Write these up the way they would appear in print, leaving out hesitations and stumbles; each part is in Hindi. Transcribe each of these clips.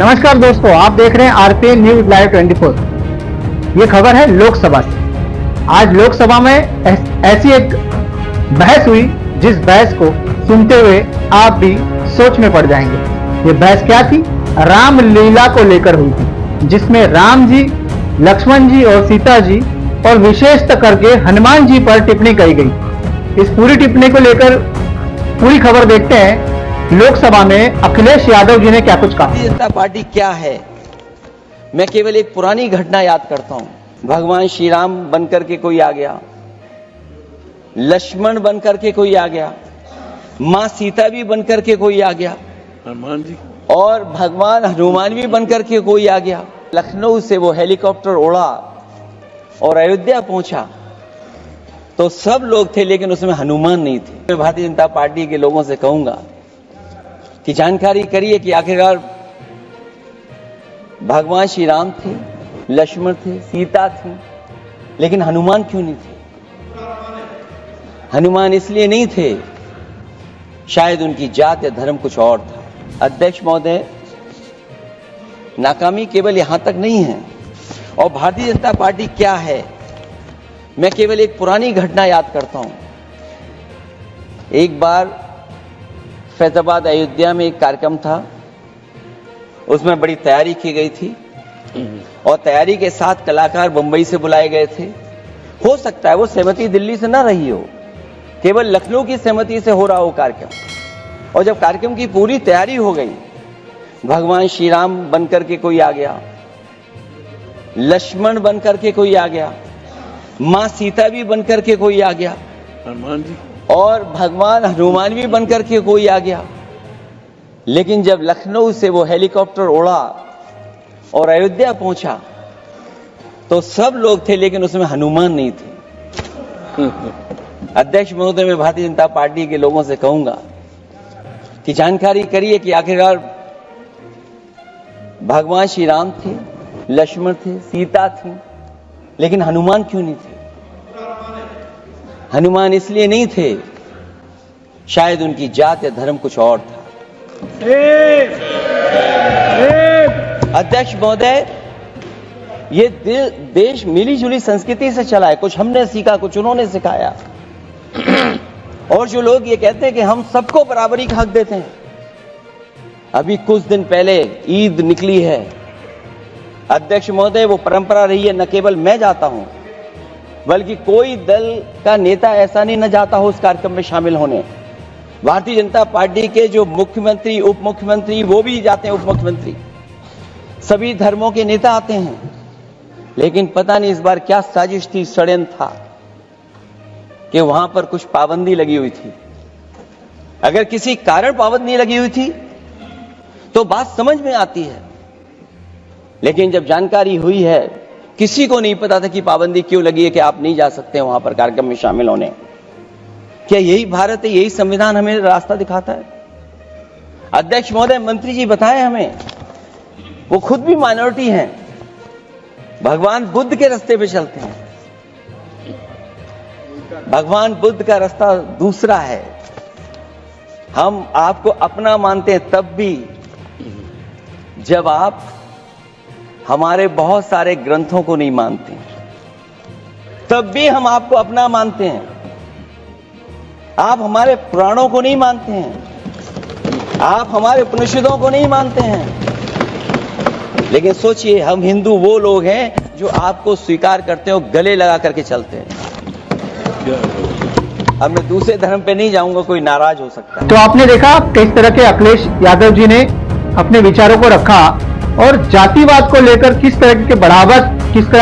नमस्कार दोस्तों, आप देख रहे हैं आरपीएन न्यूज लाइव 24। ये खबर है लोकसभा से। आज लोकसभा में ऐसी एक बहस हुई जिस बहस को सुनते हुए आप भी सोच में पड़ जाएंगे। ये बहस क्या थी? रामलीला को लेकर हुई थी, जिसमें राम जी, लक्ष्मण जी और सीता जी और विशेषतः करके हनुमान जी पर टिप्पणी कही गई। इस पूरी टिप्पणी को लेकर पूरी खबर देखते हैं। लोकसभा में अखिलेश यादव जी ने क्या कुछ कहा। भारतीय जनता पार्टी क्या है? मैं केवल एक पुरानी घटना याद करता हूं। भगवान श्री राम बनकर के कोई आ गया, लक्ष्मण बनकर के कोई आ गया, मां सीता भी बनकर के कोई आ गया, हनुमान जी और भगवान हनुमान भी बनकर के कोई आ गया। लखनऊ से वो हेलीकॉप्टर उड़ा और अयोध्या पहुंचा तो सब लोग थे, लेकिन उसमें हनुमान नहीं थे। मैं भारतीय जनता पार्टी के लोगों से कहूंगा कि जानकारी करिए कि आखिरकार भगवान श्री राम थे, लक्ष्मण थे, सीता थी, लेकिन हनुमान क्यों नहीं थे? हनुमान इसलिए नहीं थे, शायद उनकी जात या धर्म कुछ और था। अध्यक्ष महोदय, नाकामी केवल यहां तक नहीं है। और भारतीय जनता पार्टी क्या है? मैं केवल एक पुरानी घटना याद करता हूं। एक बार फैजाबाद अयोध्या में एक कार्यक्रम था, उसमें बड़ी तैयारी की गई थी और तैयारी के साथ कलाकार मुंबई से बुलाए गए थे। हो सकता है वो सहमति दिल्ली से ना रही हो, केवल लखनऊ की सहमति से हो रहा हो कार्यक्रम। और जब कार्यक्रम की पूरी तैयारी हो गई, भगवान श्री राम बनकर के कोई आ गया, लक्ष्मण बनकर के कोई आ गया, मां सीता भी बनकर के कोई आ गया, हनुमान जी और भगवान हनुमान भी बनकर के कोई आ गया, लेकिन जब लखनऊ से वो हेलीकॉप्टर उड़ा और अयोध्या पहुंचा तो सब लोग थे, लेकिन उसमें हनुमान नहीं थे। अध्यक्ष महोदय, मैं भारतीय जनता पार्टी के लोगों से कहूंगा कि जानकारी करिए कि आखिरकार भगवान श्री राम थे, लक्ष्मण थे, सीता थी, लेकिन हनुमान क्यों नहीं थे? हनुमान इसलिए नहीं थे, शायद उनकी जात या धर्म कुछ और था। अध्यक्ष महोदय, ये देश मिली जुली संस्कृति से चला है। कुछ हमने सीखा, कुछ उन्होंने सिखाया। और जो लोग ये कहते हैं कि हम सबको बराबरी का हक देते हैं, अभी कुछ दिन पहले ईद निकली है। अध्यक्ष महोदय, वो परंपरा रही है, न केवल मैं जाता हूं बल्कि कोई दल का नेता ऐसा नहीं न जाता हो उस कार्यक्रम में शामिल होने। भारतीय जनता पार्टी के जो मुख्यमंत्री, उप मुख्यमंत्री, वो भी जाते हैं, उप मुख्यमंत्री, सभी धर्मों के नेता आते हैं। लेकिन पता नहीं इस बार क्या साजिश थी, षड्यंत्र था कि वहां पर कुछ पाबंदी लगी हुई थी। अगर किसी कारण पाबंदी लगी हुई थी तो बात समझ में आती है, लेकिन जब जानकारी हुई है, किसी को नहीं पता था कि पाबंदी क्यों लगी है कि आप नहीं जा सकते वहां पर कार्यक्रम में शामिल होने। क्या यही भारत है? यही संविधान हमें रास्ता दिखाता है? अध्यक्ष महोदय, मंत्री जी बताएं हमें, वो खुद भी माइनॉरिटी हैं, भगवान बुद्ध के रास्ते पे चलते हैं। भगवान बुद्ध का रास्ता दूसरा है। हम आपको अपना मानते हैं तब भी जब आप हमारे बहुत सारे ग्रंथों को नहीं मानते, तब भी हम आपको अपना मानते हैं। आप हमारे पुराणों को नहीं मानते हैं, आप हमारे उपनिषदों को नहीं मानते हैं, लेकिन सोचिए, हम हिंदू वो लोग हैं जो आपको स्वीकार करते हैं और गले लगा करके चलते हैं। अब मैं दूसरे धर्म पे नहीं जाऊंगा, कोई नाराज हो सकता है। तो आपने देखा किस तरह के अखिलेश यादव जी ने अपने विचारों को रखा और जातिवाद को लेकर किस तरह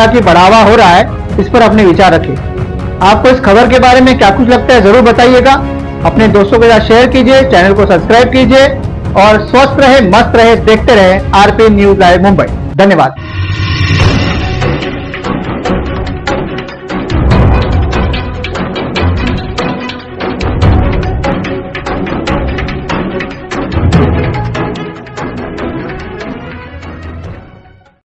की बढ़ावा हो रहा है, इस पर अपने विचार रखे। आपको इस खबर के बारे में क्या कुछ लगता है, जरूर बताइएगा। अपने दोस्तों के साथ शेयर कीजिए, चैनल को सब्सक्राइब कीजिए और स्वस्थ रहे, मस्त रहे, देखते रहे आरपीएन न्यूज लाइव मुंबई। धन्यवाद।